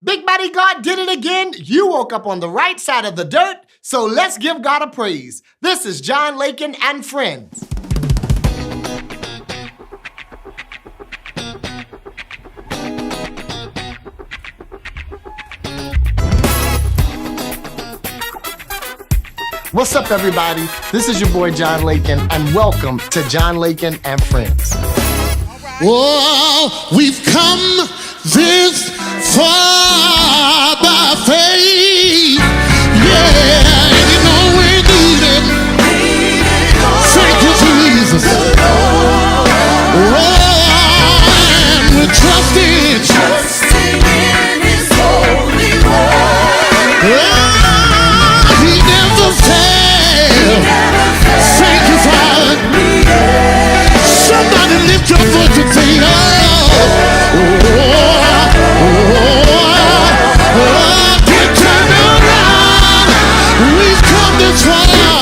Big Buddy God did it again. You woke up on the right side of the dirt, so let's give God a praise. This is John Lakin and Friends. What's up, everybody? This is your boy John Lakin, and welcome to John Lakin and Friends. Oh, we've come this far by faith. Yeah, and you know we need it. Thank you, Jesus. Oh, and we're trusting in His holy word. Oh, He never fails. Thank you, Father. Somebody lift your voice and say, get turned around. We've come this far. Yeah.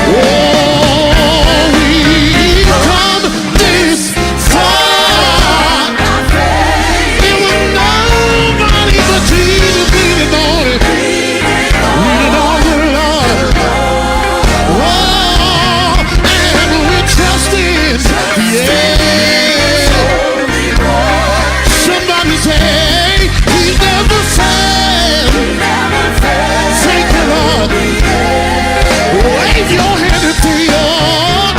Oh, we've come this far. There was nobody but Jesus leaning on it. Leaning on the Lord. Somebody say, He never failed. Thank you, Lord. Wave your hand at the Lord.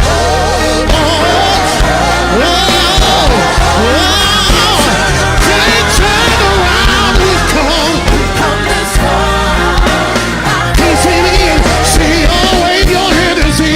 Can't turn around. We've come this far. Can you say it again? Say, wave your hand and say,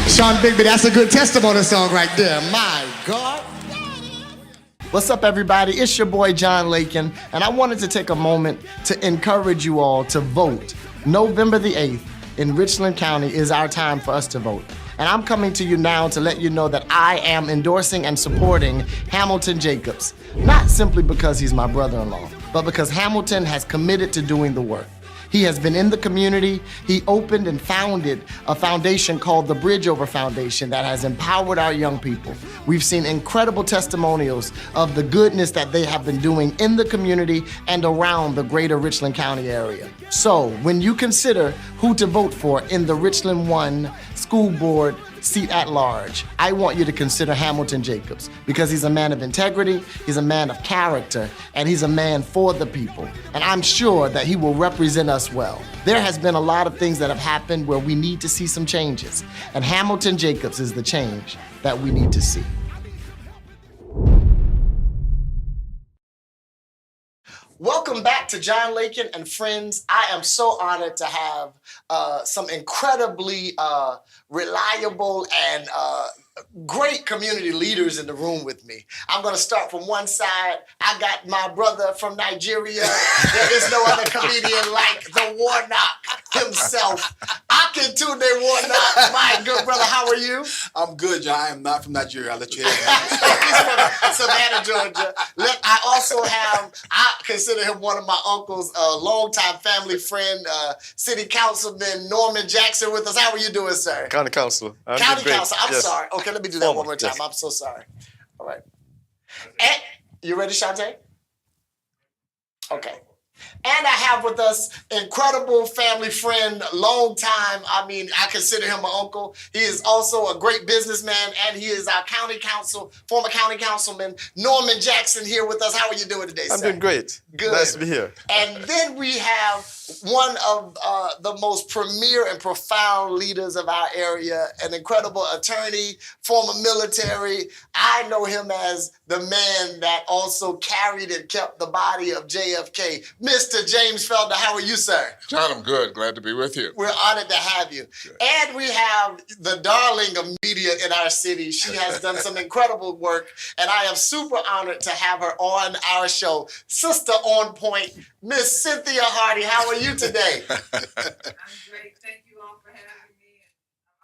Sean Bigby, that's a good testimony song right there. My God. What's up, everybody? It's your boy John Lakin, and I wanted to take a moment to encourage you all to vote. November the 8th in Richland County is our time for us to vote. And I'm coming to you now to let you know that I am endorsing and supporting Hamilton Jacobs, not simply because he's my brother-in-law, but because Hamilton has committed to doing the work. He has been in the community. He opened and founded a foundation called the Bridge Over Foundation that has empowered our young people. We've seen incredible testimonials of the goodness that they have been doing in the community and around the greater Richland County area. So when you consider who to vote for in the Richland 1 school board seat at large, I want you to consider Hamilton Jacobs because he's a man of integrity, he's a man of character, and he's a man for the people. And I'm sure that he will represent us well. There has been a lot of things that have happened where we need to see some changes, and Hamilton Jacobs is the change that we need to see. Welcome back to John Lakin and Friends. I am so honored to have some incredibly reliable and great community leaders in the room with me. I'm going to start from one side. I got my brother from Nigeria. There is no other comedian like the Warnock himself. Akintunde Warnock, my good brother. How are you? I'm good, John. I am not from Nigeria. I'll let you He's from Savannah, Georgia. I consider him one of my uncles, a longtime family friend, city councilman Norman Jackson with us. How are you doing, sir? County council. County council. I'm sorry. Okay, let me do that one more time. Yes. I'm so sorry. All right. And, you ready, Shantae? Okay. And I have with us incredible family friend, long time. I mean, I consider him my uncle. He is also a great businessman, and he is our former county councilman, Norman Jackson, here with us. How are you doing today, sir? I'm doing great. Good. Nice to be here. And then we have one of the most premier and profound leaders of our area, an incredible attorney, former military. I know him as the man that also carried and kept the body of JFK. Mr. James Felder, how are you, sir? John, I'm good. Glad to be with you. We're honored to have you. Good. And we have the darling of media in our city. She has done some incredible work, and I am super honored to have her on our show. Sister on point, Miss Cynthia Hardy. How are you today? I'm great. Thank you all for having me.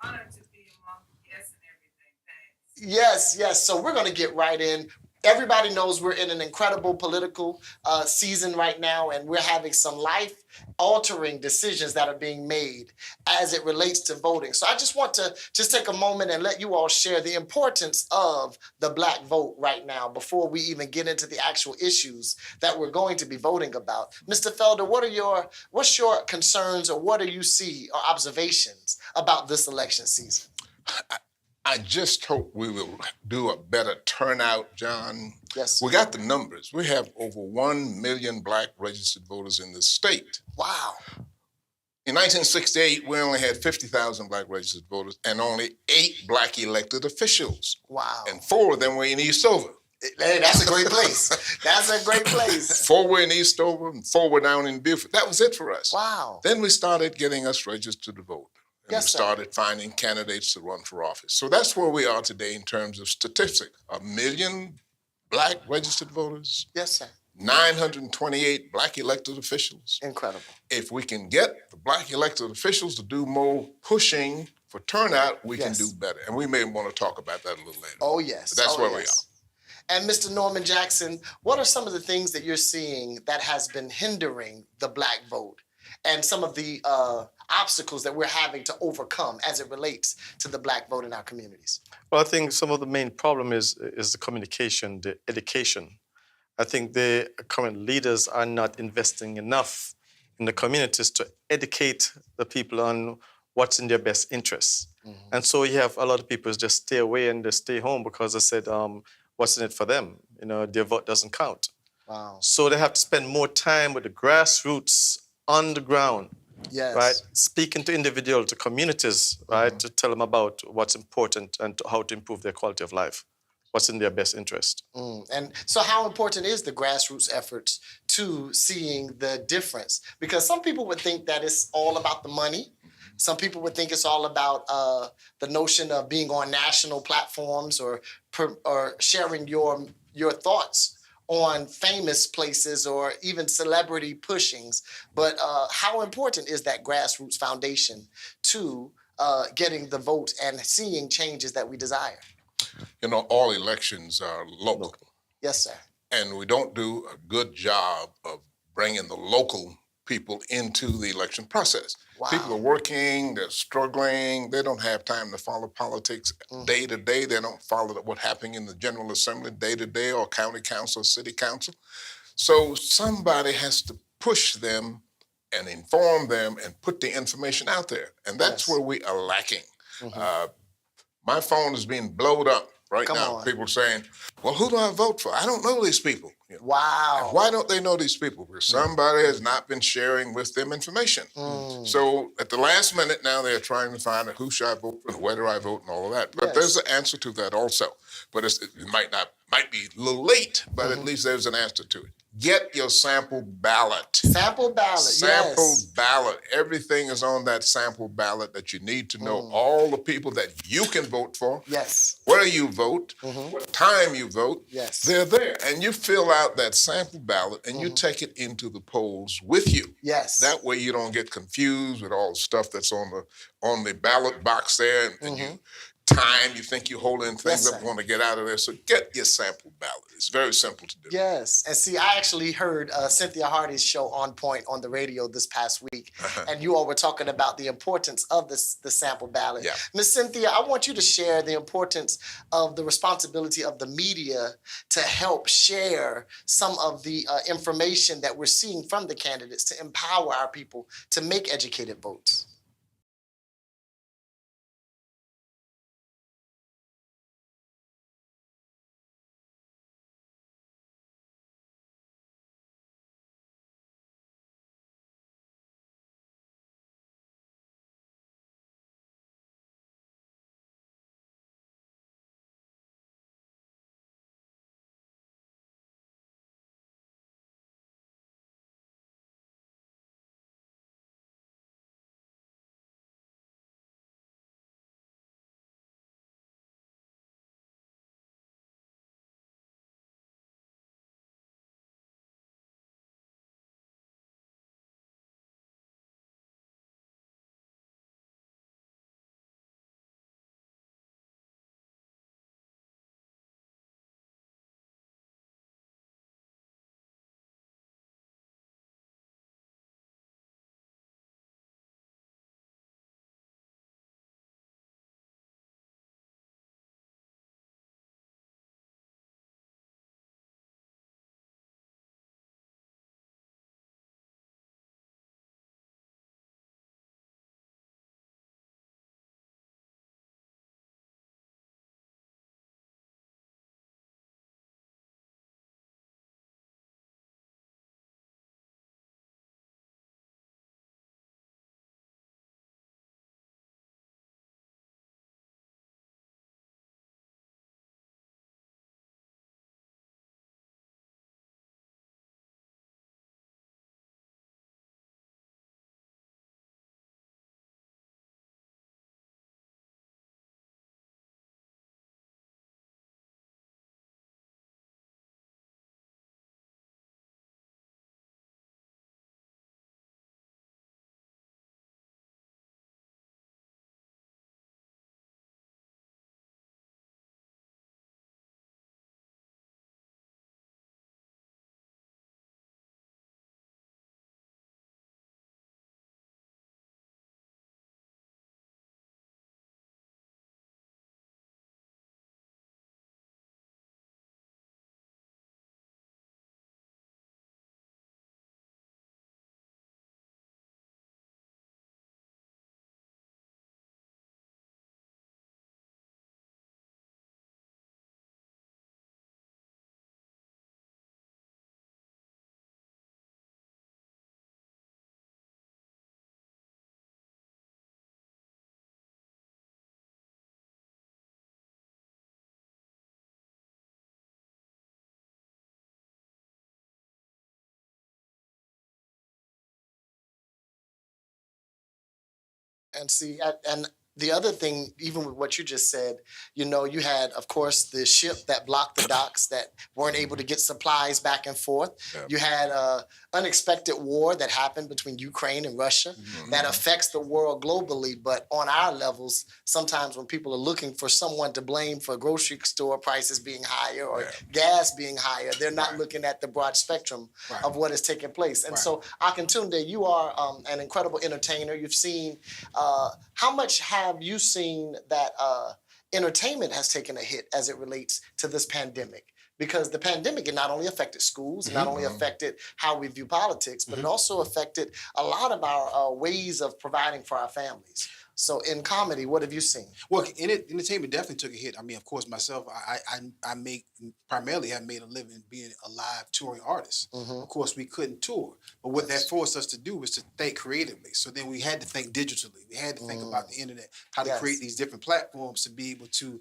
I'm honored to be among the guests and everything. Thanks. Yes, yes. So we're going to get right in. Everybody knows we're in an incredible political season right now, and we're having some life altering decisions that are being made as it relates to voting. So I just want to just take a moment and let you all share the importance of the black vote right now before we even get into the actual issues that we're going to be voting about. Mr. Felder, what's your concerns, or what do you see or observations about this election season? I just hope we will do a better turnout, John. Yes. We got the numbers. We have over 1 million black registered voters in this state. Wow. In 1968, we only had 50,000 black registered voters and only 8 black elected officials. Wow. And 4 of them were in Eastover. Hey, that's a great place. That's a great place. 4 were in Eastover and 4 were down in Beaufort. That was it for us. Wow. Then we started getting us registered to vote. And Yes, we sir. started finding candidates to run for office. So that's where we are today in terms of statistics. 1 million black registered voters, Yes, sir. 928 black elected officials. Incredible. If we can get the black elected officials to do more pushing for turnout, we can Yes. do better. And we may want to talk about that a little later. Oh, yes. But that's Oh, where we yes. are. And Mr. Norman Jackson, what are some of the things that you're seeing that has been hindering the black vote, and some of the obstacles that we're having to overcome as it relates to the black vote in our communities? Well, I think some of the main problem is the communication, the education. I think the current leaders are not investing enough in the communities to educate the people on what's in their best interests. And so you have a lot of people just stay away and just stay home because they said, what's in it for them? Their vote doesn't count. Wow. So they have to spend more time with the grassroots on the ground, Yes. right? Speaking to individuals, to communities, right? To tell them about what's important and how to improve their quality of life, what's in their best interest. And so how important is the grassroots efforts to seeing the difference? Because some people would think that it's all about the money. Some people would think it's all about the notion of being on national platforms or sharing your thoughts on famous places or even celebrity pushings. But how important is that grassroots foundation to getting the vote and seeing changes that we desire? All elections are local. Yes, sir. And we don't do a good job of bringing the local people into the election process. Wow. People are working, they're struggling, they don't have time to follow politics day to day. They don't follow what's happening in the General Assembly day to day, or county council, city council. So somebody has to push them and inform them and put the information out there. And that's Yes. where we are lacking. My phone is being blowed up right Come now. on. People saying, well, who do I vote for? I don't know these people. Wow. Why don't they know these people? Because somebody has not been sharing with them information. So at the last minute now, they're trying to find out who should I vote for, where do I vote, and all of that. But Yes. there's an answer to that also. But it might be a little late, but at least there's an answer to it. Get your sample ballot. Sample ballot, Sample yes. ballot. Everything is on that sample ballot that you need to know. All the people that you can vote for, Yes. where you vote, what time you vote, Yes. they're there. And you fill out that sample ballot and you take it into the polls with you. Yes. That way you don't get confused with all the stuff that's on the ballot box there, and you think you're holding things Yes, up, sir. want to get out of there. So get your sample ballot. It's very simple to do. Yes. And see, I actually heard Cynthia Hardy's show On Point on the radio this past week, and you all were talking about the importance of the sample ballot. Yeah. Miss Cynthia, I want you to share the importance of the responsibility of the media to help share some of the information that we're seeing from the candidates to empower our people to make educated votes. And see, and the other thing, even with what you just said, you know, you had, of course, the ship that blocked the docks that weren't able to get supplies back and forth. Yeah. You had an unexpected war that happened between Ukraine and Russia that affects the world globally. But on our levels, sometimes when people are looking for someone to blame for grocery store prices being higher or gas being higher, they're not looking at the broad spectrum of what is taking place. And so, Akintunde, you are an incredible entertainer. You've seen, how much have you seen that entertainment has taken a hit as it relates to this pandemic? Because the pandemic, it not only affected schools, it not only affected how we view politics, but it also affected a lot of our ways of providing for our families. So in comedy, what have you seen? Well, entertainment definitely took a hit. I mean, of course, myself, I make primarily have made a living being a live touring artist. Of course, we couldn't tour, but what that forced us to do was to think creatively. So then we had to think digitally. We had to think about the internet, how to create these different platforms to be able to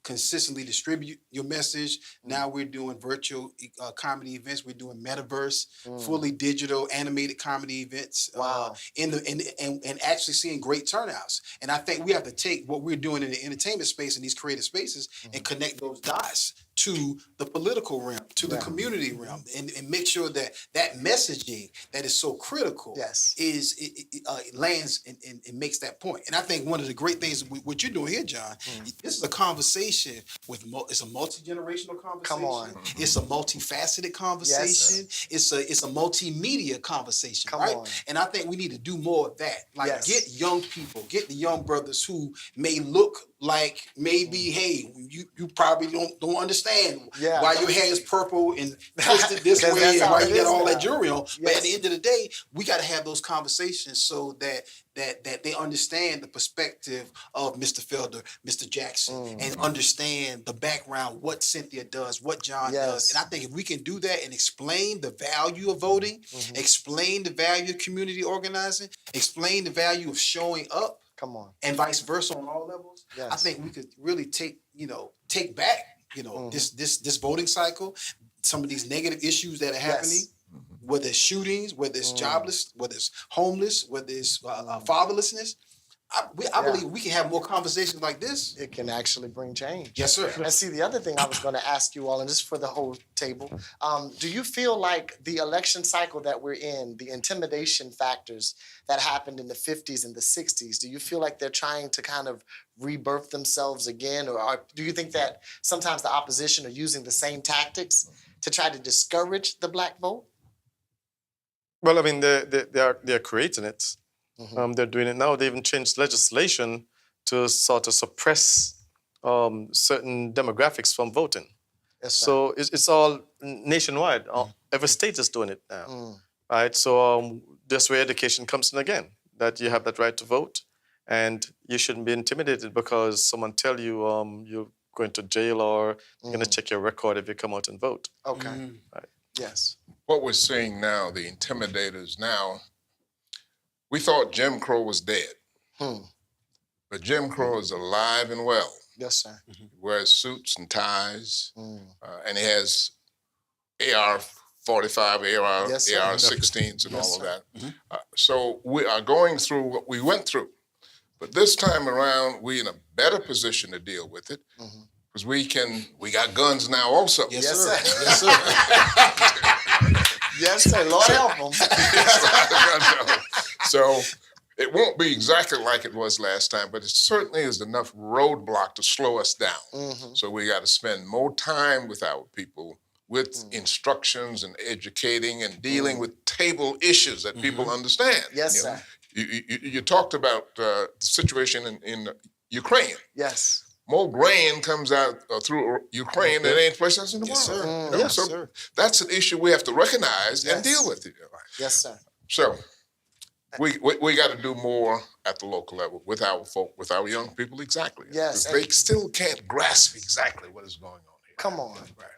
consistently distribute your message. Now we're doing virtual comedy events. We're doing metaverse, fully digital animated comedy events. Wow. And actually seeing great turnouts. And I think we have to take what we're doing in the entertainment space and these creative spaces and connect those dots to the political realm, to the community realm, and make sure that that messaging that is so critical lands and makes that point. And I think one of the great things what you're doing here, John, this is a conversation it's a multi-generational conversation. Come on. It's a multifaceted conversation. It's a multimedia conversation, right? On. And I think we need to do more of that. Like get young people, get the young brothers who may look like maybe, hey, you probably don't understand why your hair is purple and twisted this way and why you got all that jewelry on. But at the end of the day, we got to have those conversations so that they understand the perspective of Mr. Felder, Mr. Jackson, and understand the background, what Cynthia does, what John does. And I think if we can do that and explain the value of voting, explain the value of community organizing, explain the value of showing up, and vice versa on all levels, I think we could really take back, this voting cycle, some of these negative issues that are happening, whether it's shootings, whether it's jobless, whether it's homeless, whether it's fatherlessness. I believe we can have more conversations like this. It can actually bring change. Yes, sir. And see, the other thing I was going to ask you all, and this is for the whole table, do you feel like the election cycle that we're in, the intimidation factors that happened in the 50s and the 60s, do you feel like they're trying to kind of rebirth themselves again? Or do you think that sometimes the opposition are using the same tactics to try to discourage the black vote? Well, I mean, they're creating it. They're doing it now. They even changed legislation to sort of suppress certain demographics from voting. Yes, sir. So it's all nationwide. Every state is doing it now, right? So that's where education comes in again, that you have that right to vote, and you shouldn't be intimidated because someone tell you you're going to jail or you're going to check your record if you come out and vote. Okay. Right. Yes. What we're seeing now, the intimidators now, we thought Jim Crow was dead. But Jim Crow is alive and well. Yes, sir. He wears suits and ties, and he has AR-45, AR-16s, and all of that. So we are going through what we went through. But this time around, we're in a better position to deal with it because we got guns now also. Yes, sir. Yes, sir. Yes, sir. Lord help them. So it won't be exactly like it was last time, but it certainly is enough roadblock to slow us down. So we got to spend more time with our people, with instructions and educating and dealing with table issues that people understand. Yes, sir. You talked about the situation in Ukraine. Yes. More grain comes out through Ukraine than any place else in the world. Sir. You know, so that's an issue we have to recognize and deal with. Yes, sir. So we got to do more at the local level with our folk, with our young people, exactly. Yes. They still can't grasp exactly what is going on here. Come on. Right.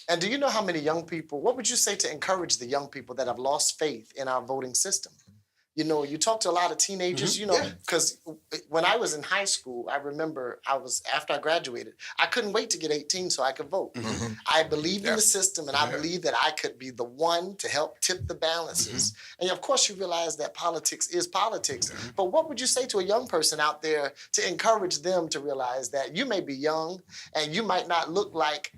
And do you know how many young people, what would you say to encourage the young people that have lost faith in our voting system? You know, you talk to a lot of teenagers, you know, because when I was in high school, I remember after I graduated, I couldn't wait to get 18 so I could vote. I believed in the system, and I believed that I could be the one to help tip the balances. And of course, you realize that politics is politics. But what would you say to a young person out there to encourage them to realize that you may be young and you might not look like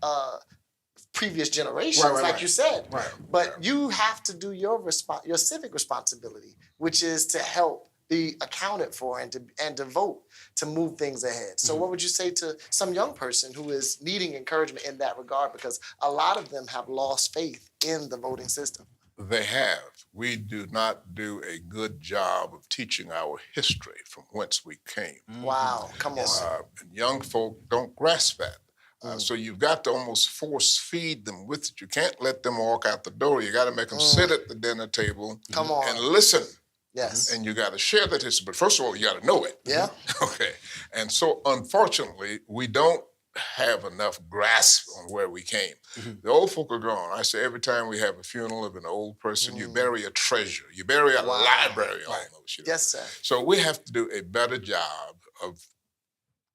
previous generations, like you said, but you have to do your civic responsibility, which is to help be accounted for and to vote to move things ahead. So what would you say to some young person who is needing encouragement in that regard, because a lot of them have lost faith in the voting system? They have. We do not do a good job of teaching our history from whence we came. Wow, come on. And young folk don't grasp that. So you've got to almost force feed them with it. You can't let them walk out the door. You got to make them sit at the dinner table and listen. Yes. And you got to share that history. But first of all, you got to know it. Yeah. Okay. And so unfortunately, we don't have enough grasp on where we came. The old folk are gone. I say every time we have a funeral of an old person, you bury a treasure. You bury a library almost. You know? Yes, sir. So we have to do a better job of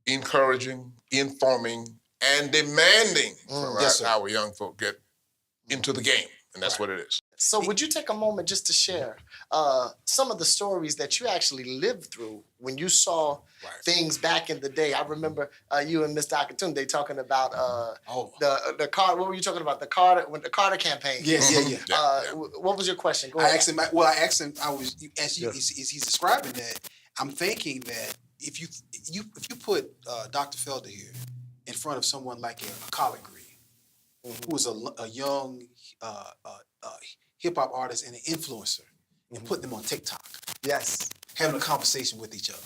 encouraging, informing, and demanding from our young folk get into the game. And that's what it is. So would you take a moment just to share some of the stories that you actually lived through when you saw things back in the day? I remember you and Mr. Akatunde talking about the Carter. What were you talking about? The Carter campaign. Yeah. What was your question? Go ahead. I asked him. As he's describing that, I'm thinking that if you put Dr. Felder here in front of someone like a collard green, who is a young hip hop artist and an influencer, and put them on TikTok. Yes. Having a conversation with each other.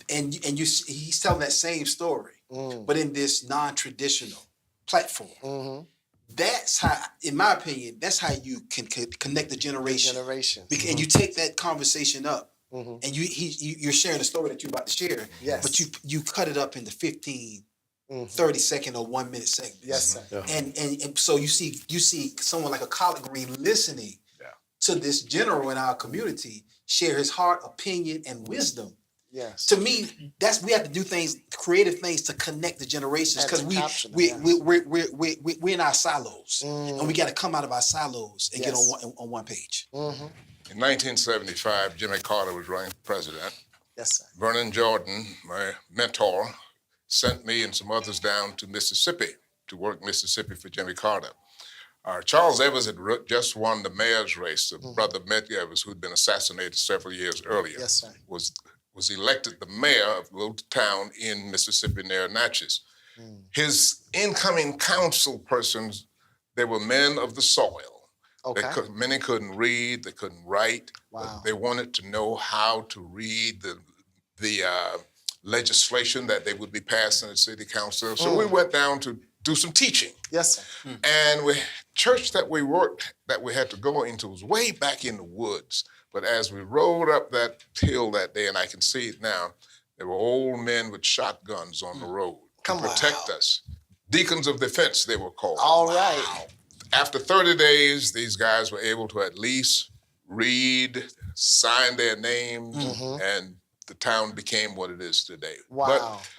He's telling that same story, but in this non-traditional platform. That's how, in my opinion, that's how you can connect the generation. And you take that conversation up, and you're sharing a story that you're about to share. Yes. But you cut it up into 15, 30-second or 1 minute segments. Yes, sir. Yeah. And so you see someone like a collard green listening to this general in our community share his heart, opinion, and wisdom. Yes. To me, we have to do things, creative things to connect the generations, because we're in our silos, and we got to come out of our silos and get on one page. In 1975, Jimmy Carter was running for president. Yes, sir. Vernon Jordan, my mentor, sent me and some others down to Mississippi to work Mississippi for Jimmy Carter. Charles Evers had just won the mayor's race. The brother Medgar Evers, who'd been assassinated several years earlier, was elected the mayor of a little town in Mississippi near Natchez. His incoming council persons, they were men of the soil. Okay. Many couldn't read, they couldn't write. Wow. They wanted to know how to read the legislation that they would be passing at city council. So we went down to do some teaching. Yes, sir. And the church that we had to go into was way back in the woods. But as we rode up that hill that day, and I can see it now, there were old men with shotguns on the road to protect us. Deacons of defense, they were called. All right. After 30 days, these guys were able to at least read, sign their names, and the town became what it is today. Wow. But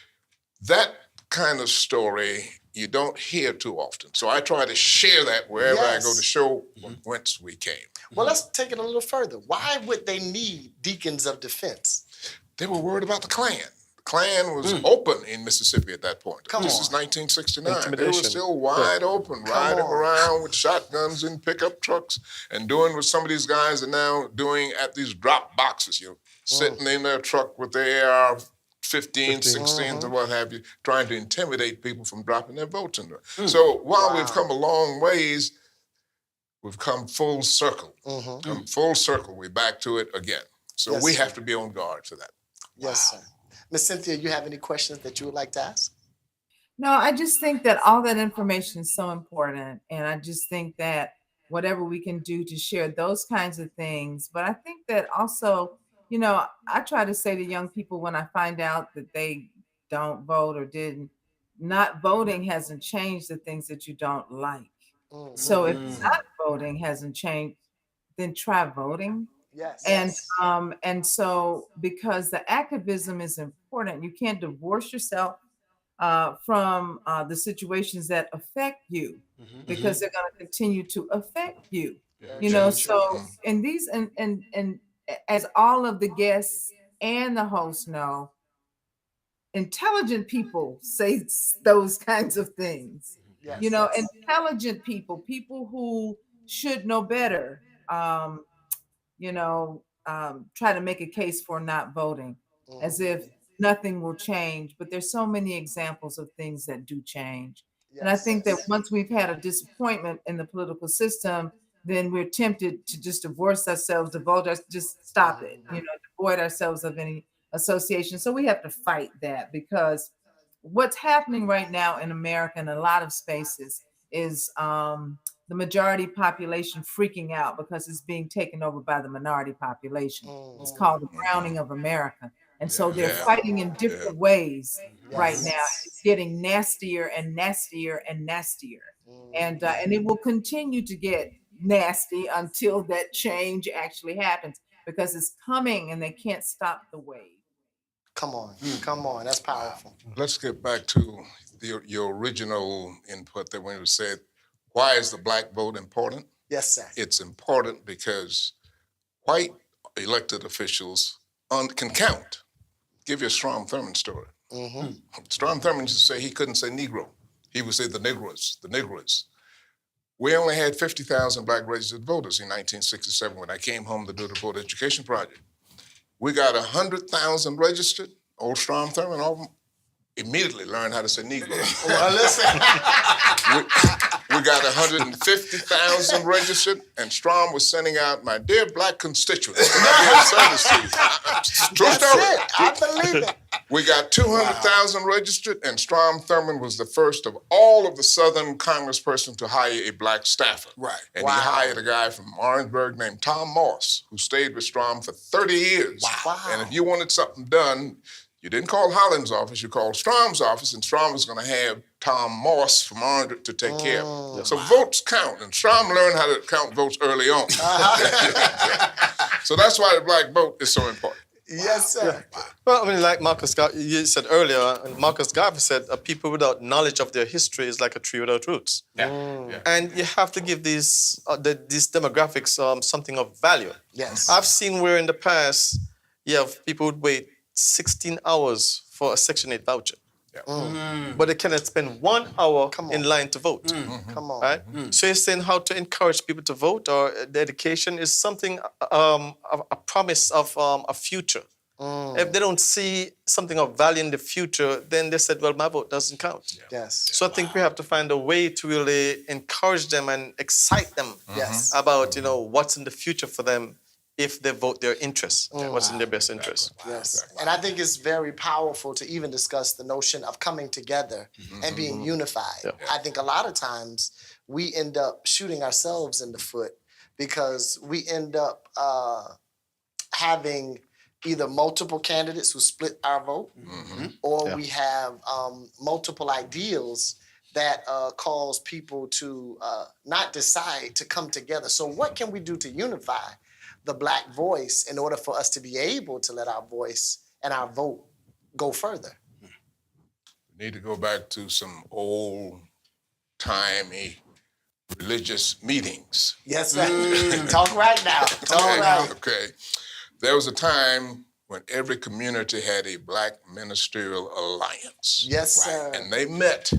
that kind of story you don't hear too often. So I try to share that wherever I go to show whence we came. Well, let's take it a little further. Why would they need deacons of defense? They were worried about the Klan. The Klan was open in Mississippi at that point. This is 1969. They were still wide open, riding around with shotguns in pickup trucks and doing what some of these guys are now doing at these drop boxes, sitting in their truck with their AR-15, 16s, and what have you, trying to intimidate people from dropping their votes in there. So while we've come a long ways, we've come full circle. Come full circle, we're back to it again. So we have to be on guard for that. Yes, sir. Miss Cynthia, you have any questions that you would like to ask? No, I just think that all that information is so important. And I just think that whatever we can do to share those kinds of things. But I think that also, I try to say to young people when I find out that they don't vote or didn't, not voting hasn't changed the things that you don't like. So if not voting hasn't changed, then try voting. Yes. And so because the activism is important, you can't divorce yourself from the situations that affect you because they're going to continue to affect you. You know, so in these and as all of the guests and the hosts know, intelligent people say those kinds of things. Yes. You know, intelligent people who should know better. Try to make a case for not voting as if nothing will change. But there's so many examples of things that do change. And I think that once we've had a disappointment in the political system, then we're tempted to just divorce ourselves, just stop it, devoid ourselves of any association. So we have to fight that because what's happening right now in America in a lot of spaces is the majority population freaking out because it's being taken over by the minority population. It's called the browning of America. And so they're fighting in different ways right now. It's getting nastier and nastier and nastier. And it will continue to get nasty until that change actually happens because it's coming and they can't stop the wave. Come on, that's powerful. Let's get back to your original input that when you said, why is the black vote important? Yes, sir. It's important because white elected officials can count. Give you a Strom Thurmond story. Strom Thurmond used to say he couldn't say Negro. He would say the Negroes. We only had 50,000 black registered voters in 1967 when I came home to do the voter education project. We got 100,000 registered. Old Strom Thurmond all immediately learned how to say Negro. Well, listen. We got 150,000 registered, and Strom was sending out, my dear black constituents, service to you. True story. I believe it. We got 200,000 registered, and Strom Thurmond was the first of all of the Southern congresspersons to hire a black staffer. Right. And he hired a guy from Orangeburg named Tom Moss, who stayed with Strom for 30 years. Wow. And if you wanted something done, you didn't call Holland's office, you called Strom's office, and Strom was going to have Tom Moss from Orangeburg to take care of it. So votes count, and Strom learned how to count votes early on. So that's why the black vote is so important. Yes, sir. Well, I mean, like you said earlier, and Marcus Garvey said, people without knowledge of their history is like a tree without roots. And you have to give these demographics something of value. Yes. I've seen where in the past, you have people would wait 16 hours for a Section 8 voucher. But they cannot spend 1 hour in line to vote. Come on. Right? So you're saying how to encourage people to vote, or the education is something, a promise of a future. If they don't see something of value in the future, then they said, well, my vote doesn't count. Yes. So I think we have to find a way to really encourage them and excite them about, what's in the future for them if they vote their interests, what's in their best interest. Yes. And I think it's very powerful to even discuss the notion of coming together and being unified. I think a lot of times we end up shooting ourselves in the foot because we end up having either multiple candidates who split our vote or we have multiple ideals that cause people to not decide to come together. So what can we do to unify the black voice in order for us to be able to let our voice and our vote go further? We need to go back to some old-timey religious meetings. Yes, sir. Talk right now. Talk right. Okay. There was a time when every community had a black ministerial alliance. Yes, sir. And they met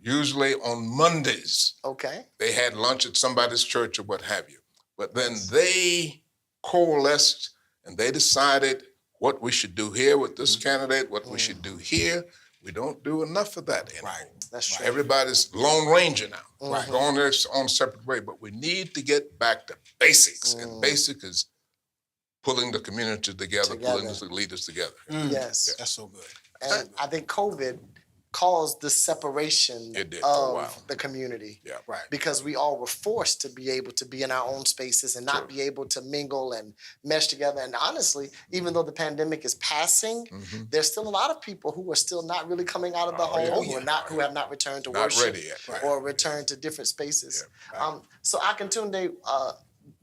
usually on Mondays. Okay. They had lunch at somebody's church or what have you. But then they coalesced and they decided what we should do here with this candidate, what we should do here. We don't do enough of that anymore. That's true. Everybody's Lone Ranger now, going their own separate way. But we need to get back to basics. And basic is pulling the community together, pulling the leaders together. Yes. That's so good. And I think COVID caused the separation of the community. Yeah, right. Because we all were forced to be able to be in our own spaces and not be able to mingle and mesh together. And honestly, even though the pandemic is passing, there's still a lot of people who are still not really coming out of the home, who have not returned to worship ready yet, or returned to different spaces. So Akintunde,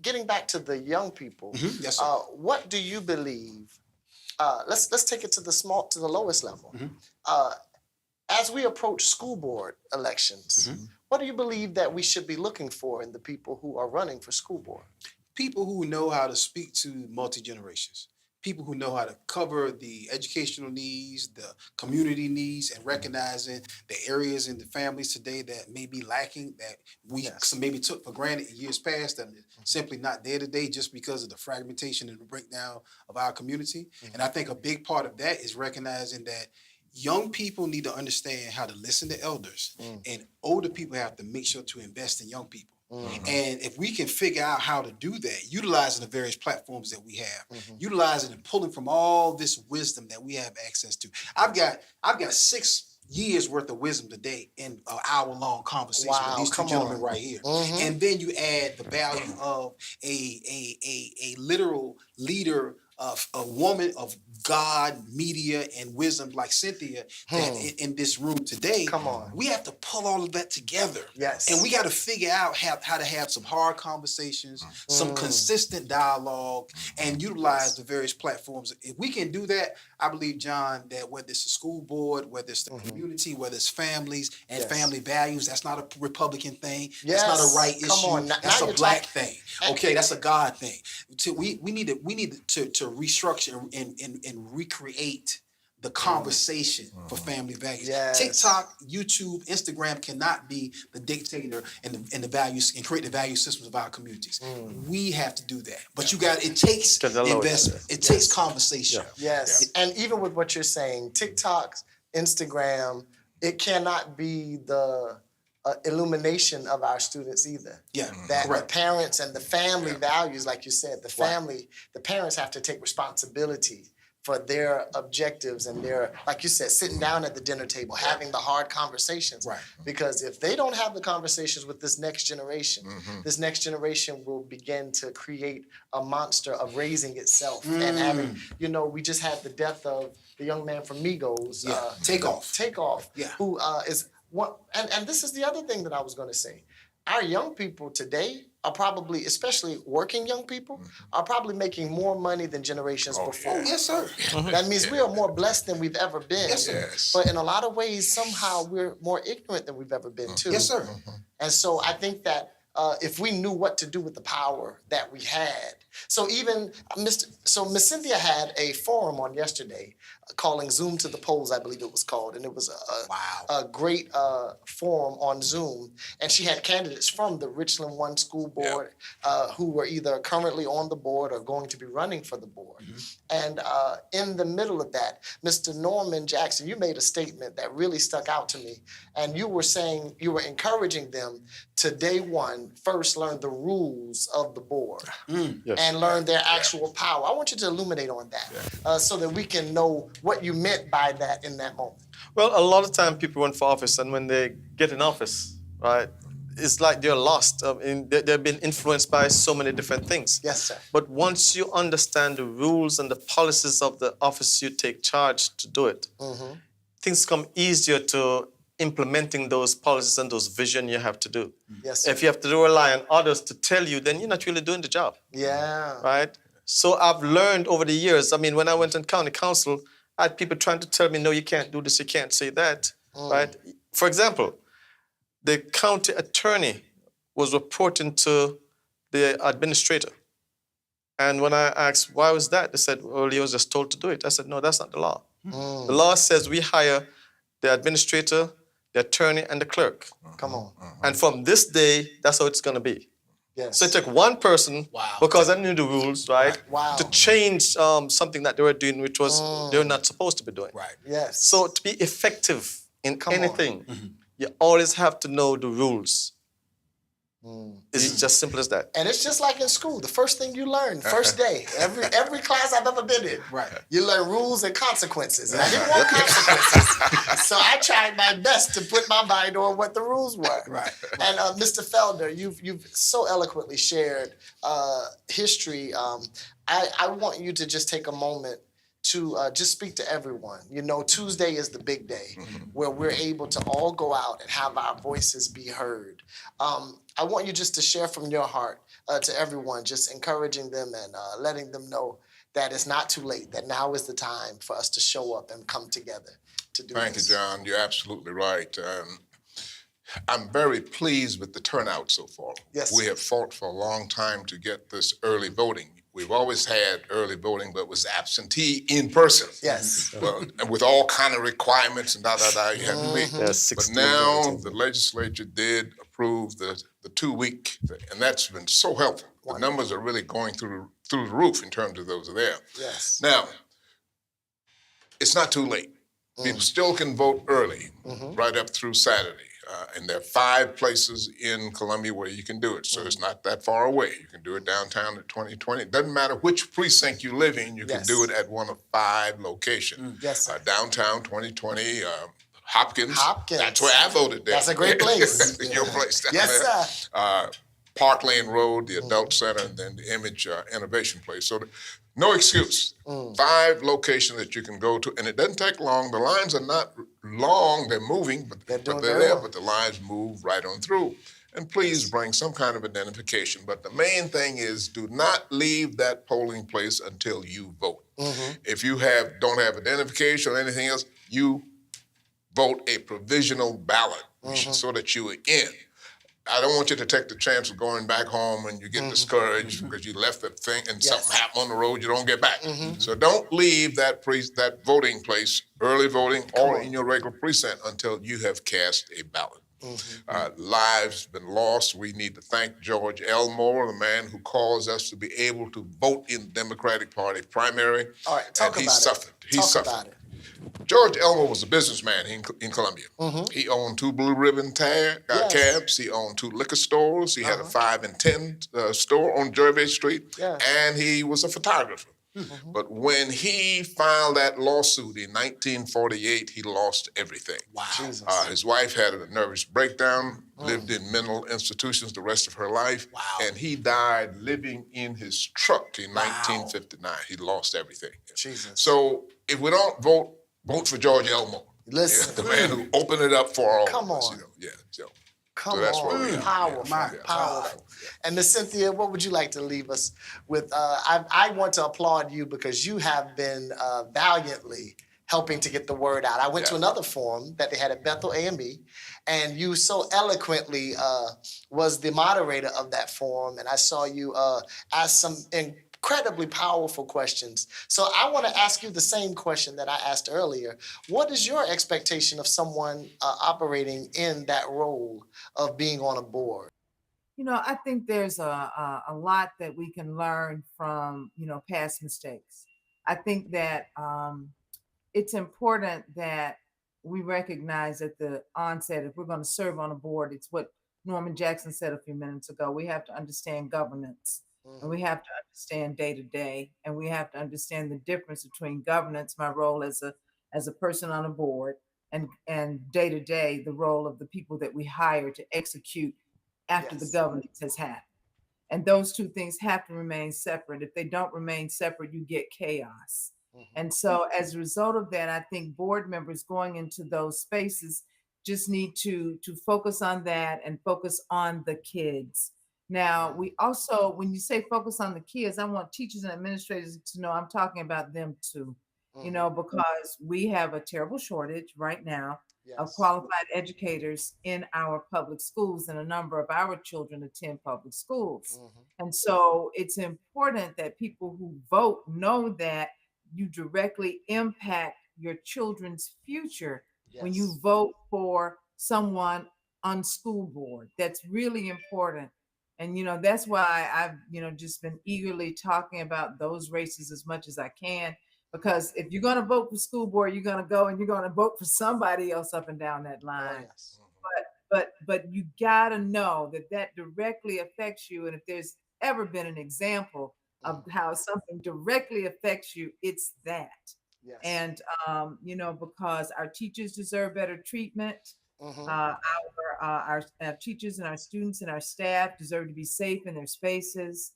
getting back to the young people, Yes, sir. what do you believe? Let's take it to the lowest level. As we approach school board elections, what do you believe that we should be looking for in the people who are running for school board? People who know how to speak to multi-generations, people who know how to cover the educational needs, the community needs, and recognizing the areas in the families today that may be lacking, that we maybe took for granted in years past, that are simply not there today just because of the fragmentation and the breakdown of our community. And I think a big part of that is recognizing that young people need to understand how to listen to elders, and older people have to make sure to invest in young people. And if we can figure out how to do that, utilizing the various platforms that we have, utilizing and pulling from all this wisdom that we have access to. I've got 6 years worth of wisdom today in an hour-long conversation with these two gentlemen right here. And then you add the value of a literal leader, of a woman of God, media, and wisdom like Cynthia that in this room today. We have to pull all of that together. Yes. And we got to figure out how to have some hard conversations, some consistent dialogue, and utilize the various platforms. If we can do that, I believe, John, that whether it's a school board, whether it's the community, whether it's families and family values, that's not a Republican thing. That's not a right issue. That's a black thing. Okay, that's a God thing. We need to restructure and recreate the conversation for family values. TikTok, YouTube, Instagram cannot be the dictator and the values and create the value systems of our communities. We have to do that. But it takes investment. It takes conversation. And even with what you're saying, TikTok, Instagram, it cannot be the illumination of our students either. That the parents and the family values, like you said, the parents have to take responsibility for their objectives and their, like you said, sitting down at the dinner table, having the hard conversations. Because if they don't have the conversations with this next generation, this next generation will begin to create a monster of raising itself. And having, we just had the death of the young man from Migos. Takeoff. Who is one, and this is the other thing that I was going to say. Our young people today are probably, especially working young people, are probably making more money than generations before. Yes, sir. That means we are more blessed than we've ever been. Yes, sir. But in a lot of ways, somehow we're more ignorant than we've ever been too. Yes, sir. And so I think that if we knew what to do with the power that we had. So even Miss Cynthia had a forum on yesterday calling Zoom to the Polls, I believe it was called. And it was a great forum on Zoom. And she had candidates from the Richland 1 School Board who were either currently on the board or going to be running for the board. And in the middle of that, Mr. Norman Jackson, you made a statement that really stuck out to me. And you were saying, you were encouraging them to day one, first learn the rules of the board and learn their actual power. I want you to illuminate on that so that we can know what you meant by that in that moment. Well, a lot of time people run for office, and when they get in office, right, it's like they're lost. They've been influenced by so many different things. Yes, sir. But once you understand the rules and the policies of the office you take charge to do it, things come easier to implementing those policies and those vision you have to do. Yes, sir. If you have to rely on others to tell you, then you're not really doing the job. Right? So I've learned over the years, I mean, when I went on county council, I had people trying to tell me, no, you can't do this, you can't say that, right? For example, the county attorney was reporting to the administrator. And when I asked, why was that? They said, well, he was just told to do it. I said, no, that's not the law. The law says we hire the administrator, the attorney, and the clerk. Come on. And from this day, that's how it's going to be. Yes. So it took one person, because I knew the rules, right, to change something that they were doing, which was they were not supposed to be doing. Yes. So to be effective in anything, you always have to know the rules. It's just simple as that. And it's just like in school. The first thing you learn, first day, every class I've ever been in, you learn rules and consequences. And I didn't want consequences. So I tried my best to put my mind on what the rules were. And Mr. Felder, you've so eloquently shared history. I want you to just take a moment to just speak to everyone. You know, Tuesday is the big day where we're able to all go out and have our voices be heard. I want you just to share from your heart to everyone, just encouraging them and letting them know that it's not too late, that now is the time for us to show up and come together to do Thank this. you, John. You're absolutely right. I'm very pleased with the turnout so far. Yes. We have fought for a long time to get this early voting. We've always had early voting, but it was absentee in person. Yes. Well, and with all kind of requirements and you had to meet. Yes, But 16 now voting. the legislature did approve the 2-week, and that's been so helpful. The numbers are really going through the roof in terms of those are there. Yes. Now, it's not too late. People still can vote early, right up through Saturday. And there are 5 places in Columbia where you can do it, so it's not that far away. You can do it downtown at 2020. It doesn't matter which precinct you live in, you can do it at one of 5 locations. Yes, sir. Downtown 2020, Hopkins. Hopkins. That's where I voted there. That's a great place. Your place down Yes, there. sir. Park Lane Road, the Adult Center, and then the Image Innovation Place. So no excuse. 5 locations that you can go to, and it doesn't take long. The lines are not long, they're moving, but They're doing they're very there, well. but the lines move right on through. And please bring some kind of identification. But the main thing is do not leave that polling place until you vote. If you don't have identification or anything else, you vote a provisional ballot so that you are in. I don't want you to take the chance of going back home and you get discouraged because you left that thing and something happened on the road, you don't get back. So don't leave that voting place, early voting, or in your regular precinct until you have cast a ballot. Lives been lost. We need to thank George Elmore, the man who caused us to be able to vote in the Democratic Party primary. All right, talk and about suffered. it. He suffered. About it. George Elmore was a businessman in Columbia. He owned 2 Blue Ribbon cabs. He owned 2 liquor stores. He had a 5 and 10 store on Gervais Street. And he was a photographer. But when he filed that lawsuit in 1948, he lost everything. Wow. Jesus. His wife had a nervous breakdown, lived in mental institutions the rest of her life, and he died living in his truck in 1959. He lost everything. Jesus. So if we don't vote for George Elmore. Listen. The man who opened it up for all Come of us. on. So that's where we are. Powerful, powerful. And Miss Cynthia, what would you like to leave us with? I want to applaud you because you have been valiantly helping to get the word out. I went to another forum that they had at Bethel A&B, and you so eloquently was the moderator of that forum, and I saw you ask some incredibly powerful questions. So I want to ask you the same question that I asked earlier. What is your expectation of someone operating in that role of being on a board? You know, I think there's a lot that we can learn from, past mistakes. I think that it's important that we recognize at the onset, if we're going to serve on a board, it's what Norman Jackson said a few minutes ago. We have to understand governance. And we have to understand day to day, and we have to understand the difference between governance, my role as a person on a board, and day to day, the role of the people that we hire to execute after the governance has happened. And those 2 things have to remain separate. If they don't remain separate, you get chaos. And so as a result of that, I think board members going into those spaces just need to focus on that and focus on the kids. Now, we also, when you say focus on the kids, I want teachers and administrators to know I'm talking about them too, because we have a terrible shortage right now of qualified educators in our public schools, and a number of our children attend public schools. And so it's important that people who vote know that you directly impact your children's future when you vote for someone on school board. That's really important. And, that's why I've, just been eagerly talking about those races as much as I can, because if you're going to vote for school board, you're going to go and you're going to vote for somebody else up and down that line. But you got to know that directly affects you. And if there's ever been an example of how something directly affects you, it's that. And, because our teachers deserve better treatment. Our teachers and our students and our staff deserve to be safe in their spaces.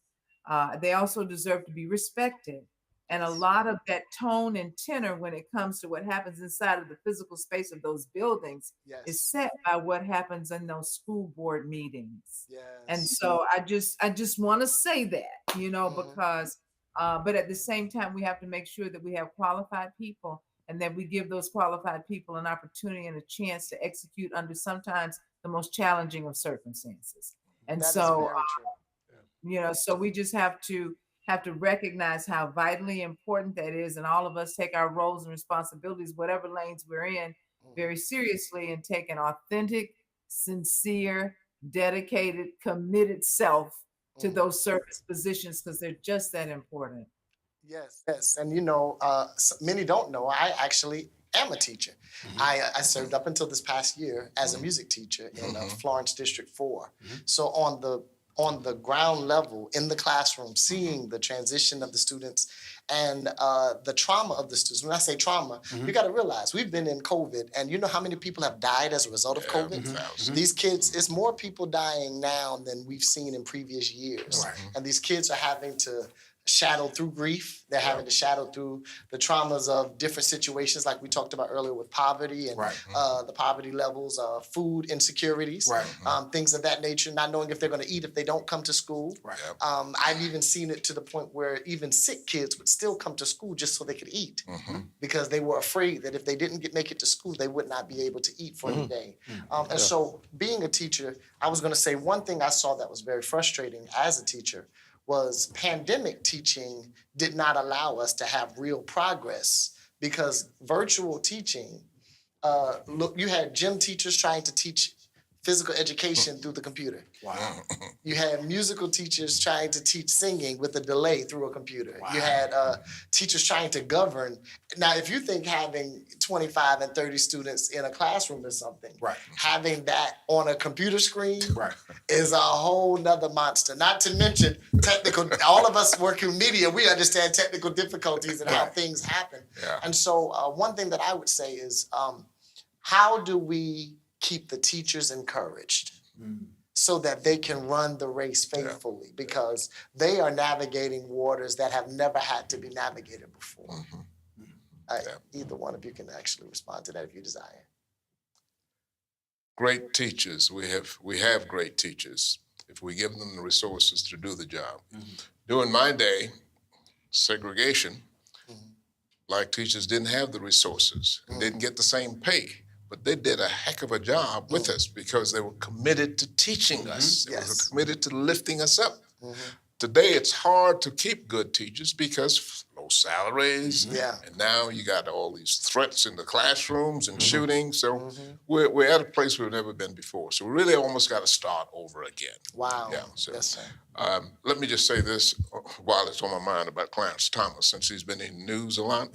They also deserve to be respected. And a lot of that tone and tenor when it comes to what happens inside of the physical space of those buildings is set by what happens in those school board meetings. And so I just want to say that, because but at the same time we have to make sure that we have qualified people and that we give those qualified people an opportunity and a chance to execute under sometimes the most challenging of circumstances. And That is so very true. so we just have to recognize how vitally important that is, and all of us take our roles and responsibilities, whatever lanes we're in, very seriously, and take an authentic, sincere, dedicated, committed self to those service positions because they're just that important. Yes. And many don't know, I actually am a teacher. I served up until this past year as a music teacher in Florence District 4. So on the ground level in the classroom, seeing the transition of the students and the trauma of the students. When I say trauma, you got to realize we've been in COVID, and you know how many people have died as a result of COVID? These kids, it's more people dying now than we've seen in previous years. And these kids are having to shadow through grief. They're having to shadow through the traumas of different situations, like we talked about earlier with poverty and the poverty levels, food insecurities, things of that nature, not knowing if they're going to eat if they don't come to school. I've even seen it to the point where even sick kids would still come to school just so they could eat because they were afraid that if they didn't make it to school, they would not be able to eat for the day. And so being a teacher, I was going to say one thing I saw that was very frustrating as a teacher was pandemic teaching did not allow us to have real progress because virtual teaching, look, you had gym teachers trying to teach physical education through the computer. You had musical teachers trying to teach singing with a delay through a computer. You had teachers trying to govern. Now, if you think having 25 and 30 students in a classroom is something, having that on a computer screen is a whole nother monster. Not to mention technical, all of us work in media, we understand technical difficulties and how things happen. And so one thing that I would say is, how do we keep the teachers encouraged so that they can run the race faithfully because they are navigating waters that have never had to be navigated before? Either one of you can actually respond to that if you desire. Great teachers. We have great teachers if we give them the resources to do the job. During my day, segregation, black teachers didn't have the resources and didn't get the same pay. But they did a heck of a job with us because they were committed to teaching us. They were committed to lifting us up. Today, it's hard to keep good teachers because low salaries. And now you got all these threats in the classrooms and shootings. So we're at a place we've never been before. So we really almost got to start over again. So, let me just say this while it's on my mind about Clarence Thomas, since he's been in the news a lot.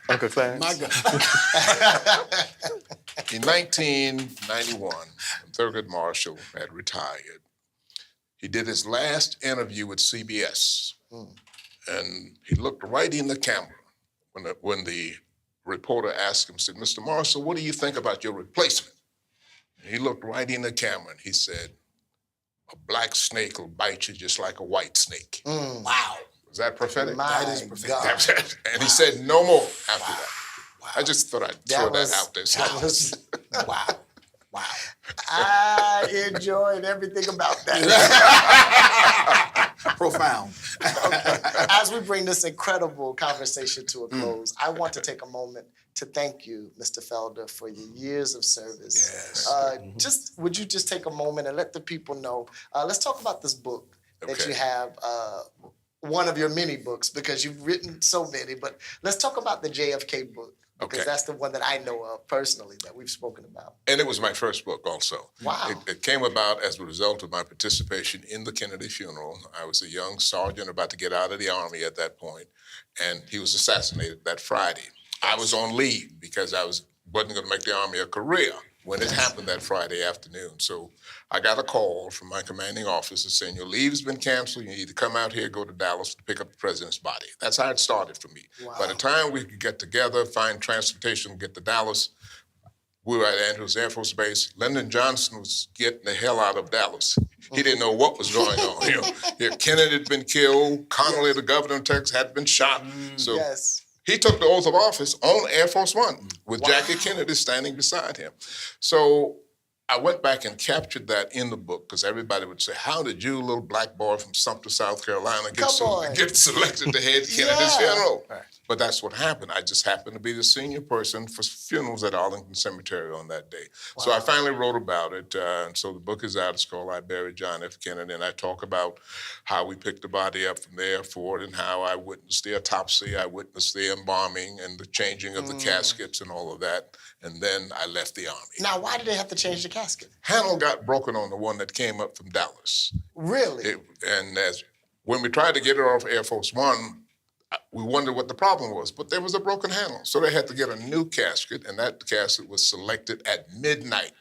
Uncle Clarence. My God. In 1991, when Thurgood Marshall had retired, he did his last interview with CBS, and he looked right in the camera when the reporter asked him, said, "Mr. Marshall, what do you think about your replacement?" And he looked right in the camera and he said, "A black snake will bite you just like a white snake." Wow. Was that prophetic? That is prophetic. And he said no more after that. I just thought I'd throw that out there. Wow. I enjoyed everything about that. Profound. As we bring this incredible conversation to a close, I want to take a moment to thank you, Mr. Felder, for your years of service. Would you just take a moment and let the people know? Let's talk about this book that you have. One of your many books, because you've written so many, but let's talk about the JFK book, because that's the one that I know of personally that we've spoken about. And it was my first book also. Wow. It came about as a result of my participation in the Kennedy funeral. I was a young sergeant about to get out of the Army at that point, and he was assassinated that Friday. I was on leave because I wasn't going to make the Army a career when it happened that Friday afternoon. So I got a call from my commanding officer saying, "Your leave's been canceled. You need to come out here, go to Dallas to pick up the president's body." That's how it started for me. By the time we could get together, find transportation, get to Dallas, We were at Andrews Air Force Base. Lyndon Johnson was getting the hell out of Dallas. He didn't know what was going on. Kennedy had been killed. Connolly, the governor of Texas, had been shot. So he took the oath of office on Air Force One with Jackie Kennedy standing beside him. So I went back and captured that in the book because everybody would say, how did you, little black boy from Sumter, South Carolina, get selected to head Kennedy's funeral? Right. But that's what happened. I just happened to be the senior person for funerals at Arlington Cemetery on that day. Wow. So I finally wrote about it. And so the book is out. It's called I Buried John F. Kennedy. And I talk about how we picked the body up from the airport and how I witnessed the autopsy, I witnessed the embalming and the changing of the caskets and all of that. And then I left the Army. Now, why did they have to change the casket? Handle got broken on the one that came up from Dallas. Really? When we tried to get it off Air Force One, we wondered what the problem was, but there was a broken handle. So they had to get a new casket, and that casket was selected at midnight.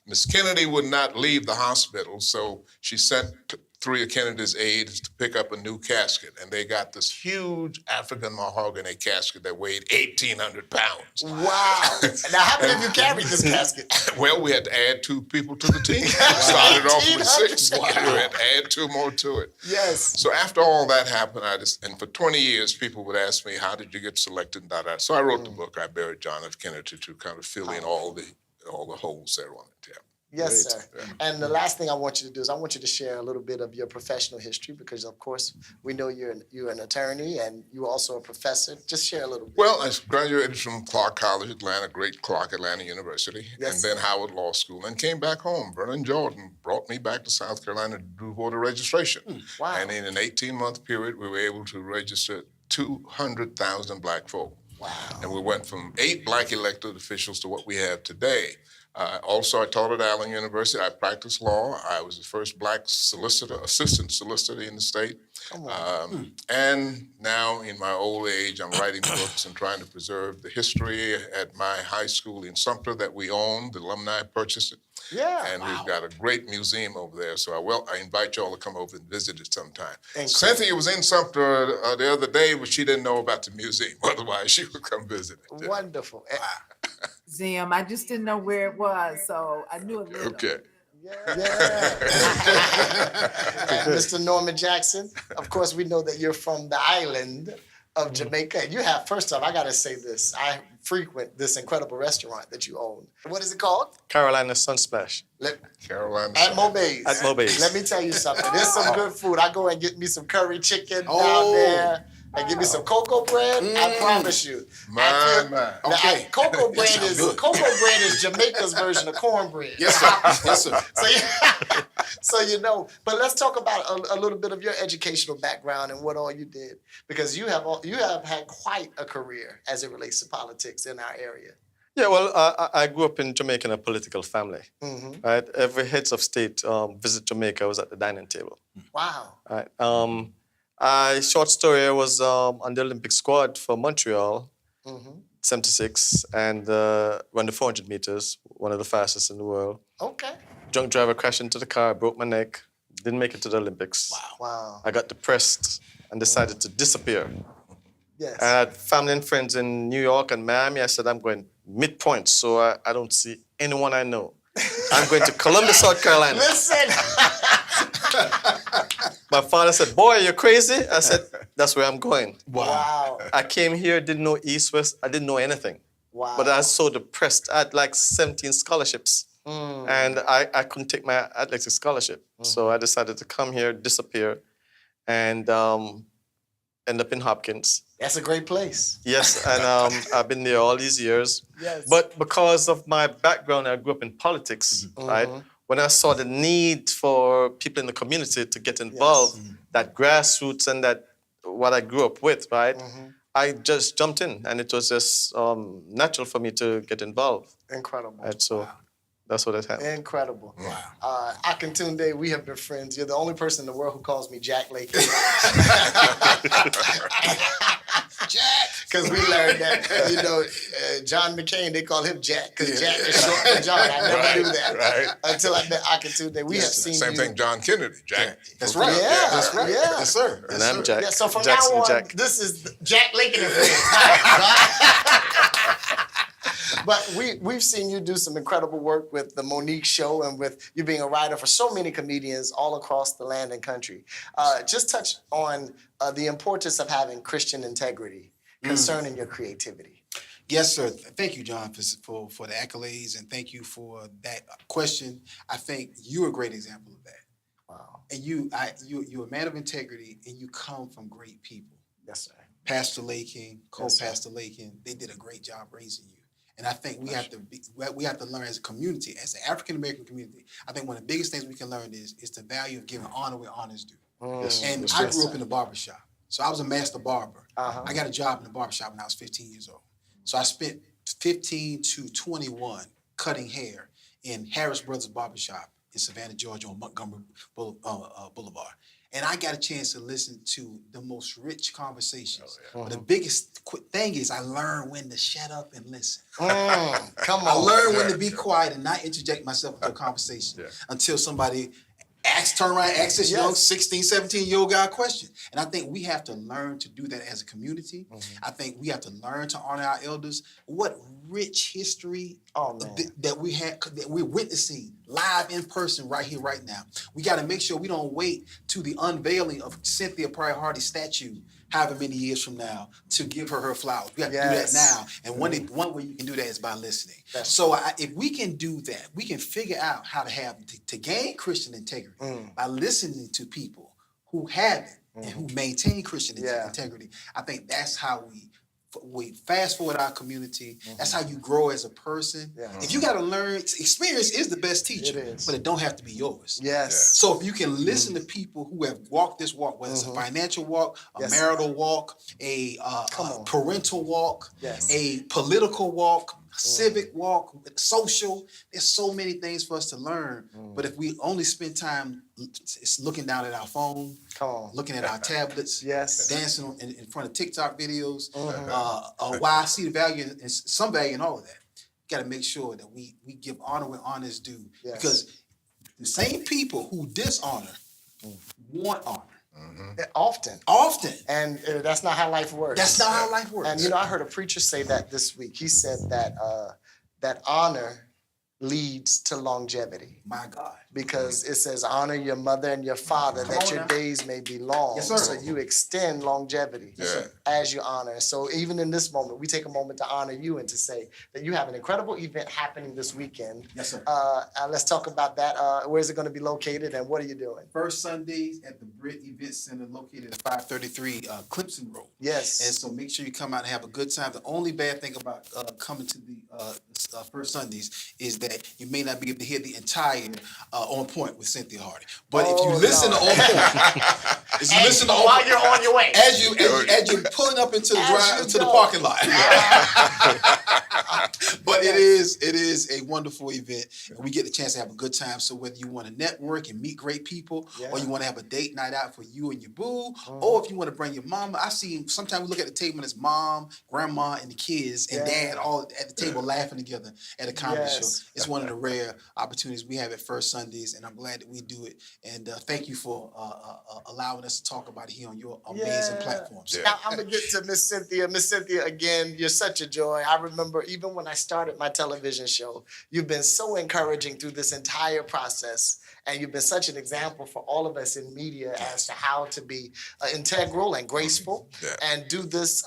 Miss Kennedy would not leave the hospital, so she sent 3 of Kennedy's aides to pick up a new casket, and they got this huge African mahogany casket that weighed 1,800 pounds. Wow. Now, how many of you carried this casket? Well, we had to add 2 people to the team. Started off with 6. We had to add 2 more to it. Yes. So after all that happened, and for 20 years, people would ask me, how did you get selected? So I wrote the book, I Buried John F. Kennedy, to kind of fill in all the holes there on it. Yeah. Yes, sir. Yeah. And the last thing I want you to do is I want you to share a little bit of your professional history because, of course, we know you're an attorney and you're also a professor. Just share a little bit. Well, I graduated from Clark College, Atlanta, great Clark Atlanta University, and then Howard Law School, and came back home. Vernon Jordan brought me back to South Carolina to do voter registration. Wow. And in an 18-month period, we were able to register 200,000 black folk. Wow. And we went from 8 black elected officials to what we have today. Also, I taught at Allen University. I practiced law. I was the first black assistant solicitor in the state. And now, in my old age, I'm writing books and trying to preserve the history at my high school in Sumter that we own. The alumni purchased it. Yeah. And we've got a great museum over there. So I invite you all to come over and visit it sometime. Cynthia was in Sumter the other day, but she didn't know about the museum. Otherwise, she would come visit it. Wonderful. Zim, I just didn't know where it was, so I knew it. Okay. Yeah. And Mr. Norman Jackson, of course, we know that you're from the island of Jamaica. And you have, first off, I got to say this. I frequent this incredible restaurant that you own. What is it called? Carolina Sunsplash. Carolina. At Mobay's. At Mobay's. Let me tell you something. There's some good food. I go and get me some curry chicken down there. And give me some cocoa bread. I promise you. Okay. Cocoa bread is Jamaica's version of cornbread. Yes, sir. Yes, sir. So you know. But let's talk about a little bit of your educational background and what all you did, because you have had quite a career as it relates to politics in our area. Yeah, well, I grew up in Jamaica in a political family. Right, every heads of state visit Jamaica. I was at the dining table. Wow. Right. Short story, I was on the Olympic squad for Montreal, 76, and run the 400 meters, one of the fastest in the world. Okay. Drunk driver crashed into the car, broke my neck, didn't make it to the Olympics. Wow. I got depressed and decided to disappear. Yes. And I had family and friends in New York and Miami. I said, I'm going midpoint, so I don't see anyone I know. I'm going to Columbus, South Carolina. Listen. My father said, boy, you're crazy? I said, that's where I'm going. Wow. I came here, didn't know East, West, I didn't know anything. Wow. But I was so depressed. I had like 17 scholarships. And I couldn't take my athletics scholarship. So I decided to come here, disappear, and end up in Hopkins. That's a great place. Yes, and I've been there all these years. Yes. But because of my background, I grew up in politics, right? When I saw the need for people in the community to get involved, that grassroots and that what I grew up with, right? I just jumped in, and it was just natural for me to get involved. Incredible. Right, so that's what it happened. Incredible. Wow. Akin Tunde, we have been friends. You're the only person in the world who calls me Jack Lakin. Jack. Because we learned that, John McCain, they call him Jack because Jack is short for John. I never knew that until I met Akin Tunde. We have seen Same thing, John Kennedy, Jack. That's right. Yeah, That's right. Yeah. Yes, sir. And I'm Jack. Yeah, so from Jackson now on, Jack. this is Jack Lakin and Friends. But we've seen you do some incredible work with the Monique Show and with you being a writer for so many comedians all across the land and country. Just touch on the importance of having Christian integrity concerning your creativity. Yes, sir. Thank you, John, for the accolades, and thank you for that question. I think you're a great example of that. Wow. And you're a man of integrity, and you come from great people. Yes, sir. Pastor Lakin, co-pastor Lakin, they did a great job raising you. And I think we have to learn as a community, as the African American community. I think one of the biggest things we can learn is the value of giving honor where honor is due. And I grew up in the barbershop, so I was a master barber. I got a job in the barbershop when I was 15 years old. So I spent 15 to 21 cutting hair in Harris Brothers Barbershop in Savannah, Georgia, on Montgomery Boulevard. And I got a chance to listen to the most rich conversations. But the biggest thing is I learned when to shut up and listen. Come on. I learned when to be quiet and not interject myself into a conversation until somebody turn around and ask this young 16, 17-year-old guy a question. And I think we have to learn to do that as a community. I think we have to learn to honor our elders. What rich history that we're witnessing live in person right here, right now. We got to make sure we don't wait to the unveiling of Cynthia Pryor Hardy's statue however many years from now to give her flowers. We have to do that now. And one way you can do that is by listening. So if we can do that, we can figure out how to have to gain Christian integrity by listening to people who have it and who maintain Christian integrity. I think that's how we fast forward our community. That's how you grow as a person. If you got to learn, experience is the best teacher, but it don't have to be yours. So if you can listen to people who have walked this walk, whether it's a financial walk, a marital walk, a parental walk, a political walk, civic walk, social, there's so many things for us to learn. But if we only spend time looking down at our phone, looking at our tablets, dancing in front of TikTok videos, why I see the value and some value in all of that. You got to make sure that we give honor where honor is due. Because the same people who dishonor want honor. Often. And that's not how life works. That's not how life works. And I heard a preacher say that this week. He said that that honor leads to longevity. My God. Because it says, honor your mother and your father, that your days may be long. Yes, sir. So you extend longevity as you honor. So even in this moment, we take a moment to honor you and to say that you have an incredible event happening this weekend. Yes, sir. Let's talk about that. Where is it going to be located and what are you doing? First Sundays at the Britt Event Center located at 533 Clemson Road. Yes. And so make sure you come out and have a good time. The only bad thing about coming to the First Sundays is that you may not be able to hear the entire On Point with Cynthia Hardy. But if you listen to On Point, while you're on your way, as you're pulling up into the parking lot. But it is a wonderful event. We get the chance to have a good time. So whether you want to network and meet great people, or you want to have a date night out for you and your boo, or if you want to bring your mama. I see sometimes we look at the table and it's mom, grandma, and the kids and dad all at the table laughing together at a comedy show. It's one of the rare opportunities we have at First Sundays, and I'm glad that we do it. And thank you for allowing us to talk about it here on your amazing platforms. Now I'm gonna get to Miss Cynthia. Miss Cynthia, again, you're such a joy. I remember even when I started my television show, you've been so encouraging through this entire process, and you've been such an example for all of us in media as to how to be integral and graceful and do this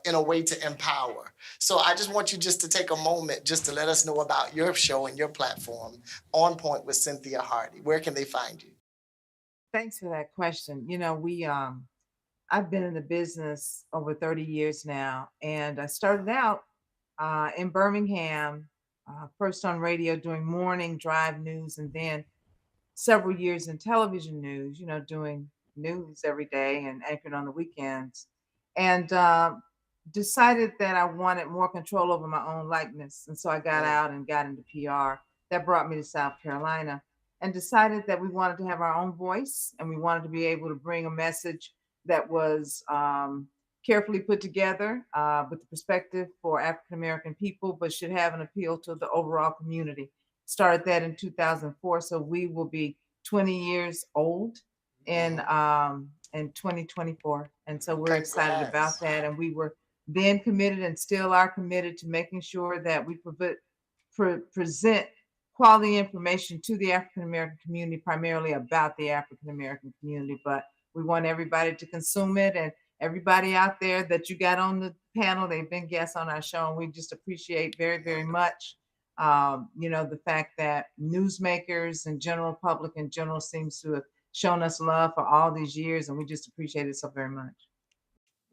in a way to empower. So I just want you just to take a moment just to let us know about your show and your platform, On Point with Cynthia Hardy. Where can they find you? Thanks for that question. I've been in the business over 30 years now, and I started out in Birmingham, first on radio doing morning drive news, and then several years in television news, doing news every day and anchored on the weekends, and decided that I wanted more control over my own likeness. And so I got out and got into PR. That brought me to South Carolina, and decided that we wanted to have our own voice, and we wanted to be able to bring a message that was carefully put together with the perspective for African-American people, but should have an appeal to the overall community. Started that in 2004, so we will be 20 years old in 2024. And so we're excited about that. And we were then committed and still are committed to making sure that we present quality information to the African American community, primarily about the African American community. But we want everybody to consume it, and everybody out there that you got on the panel, they've been guests on our show, and we just appreciate very, very much, the fact that newsmakers and general public in general seems to have shown us love for all these years, and we just appreciate it so very much.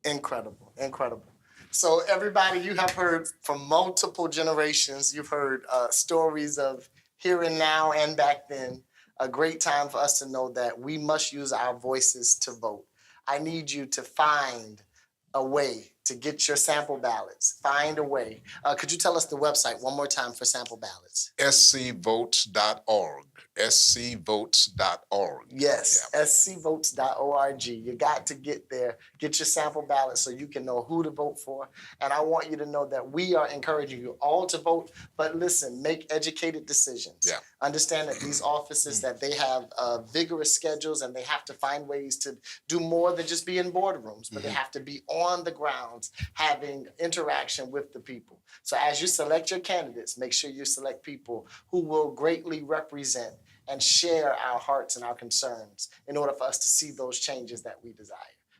Incredible, incredible. So everybody, you have heard from multiple generations. You've heard stories of here and now and back then. A great time for us to know that we must use our voices to vote. I need you to find a way to get your sample ballots. Find a way. Could you tell us the website one more time for sample ballots? scvotes.org. scvotes.org. Yes, scvotes.org. You got to get there. Get your sample ballot so you can know who to vote for. And I want you to know that we are encouraging you all to vote, but listen, make educated decisions. Yeah. Understand that these offices, that they have vigorous schedules, and they have to find ways to do more than just be in boardrooms, but they have to be on the grounds having interaction with the people. So as you select your candidates, make sure you select people who will greatly represent and share our hearts and our concerns in order for us to see those changes that we desire.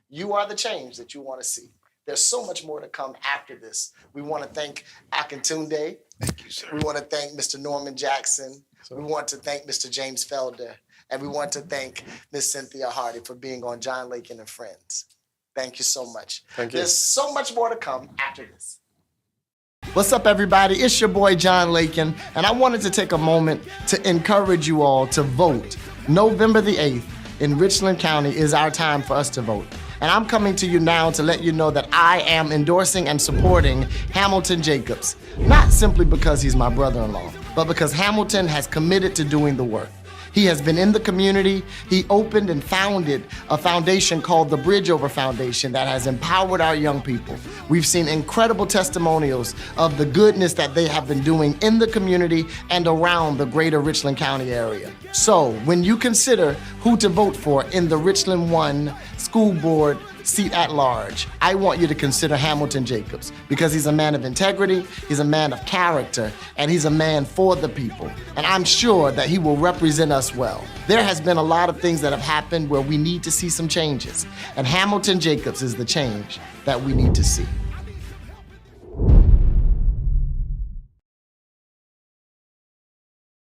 You are the change that you want to see. There's so much more to come after this. We want to thank Akintunde. Thank you, sir. We want to thank Mr. Norman Jackson. We want to thank Mr. James Felder. And we want to thank Ms. Cynthia Hardy for being on John Lakin and Friends. Thank you so much. Thank you. There's so much more to come after this. What's up, everybody? It's your boy, John Lakin, and I wanted to take a moment to encourage you all to vote. November the 8th in Richland County is our time for us to vote. And I'm coming to you now to let you know that I am endorsing and supporting Hamilton Jacobs, not simply because he's my brother-in-law, but because Hamilton has committed to doing the work. He has been in the community. He opened and founded a foundation called the Bridge Over Foundation that has empowered our young people. We've seen incredible testimonials of the goodness that they have been doing in the community and around the greater Richland County area. So when you consider who to vote for in the Richland 1 school board seat at large, I want you to consider Hamilton Jacobs, because he's a man of integrity, he's a man of character, and he's a man for the people. And I'm sure that he will represent us well. There has been a lot of things that have happened where we need to see some changes, and Hamilton Jacobs is the change that we need to see.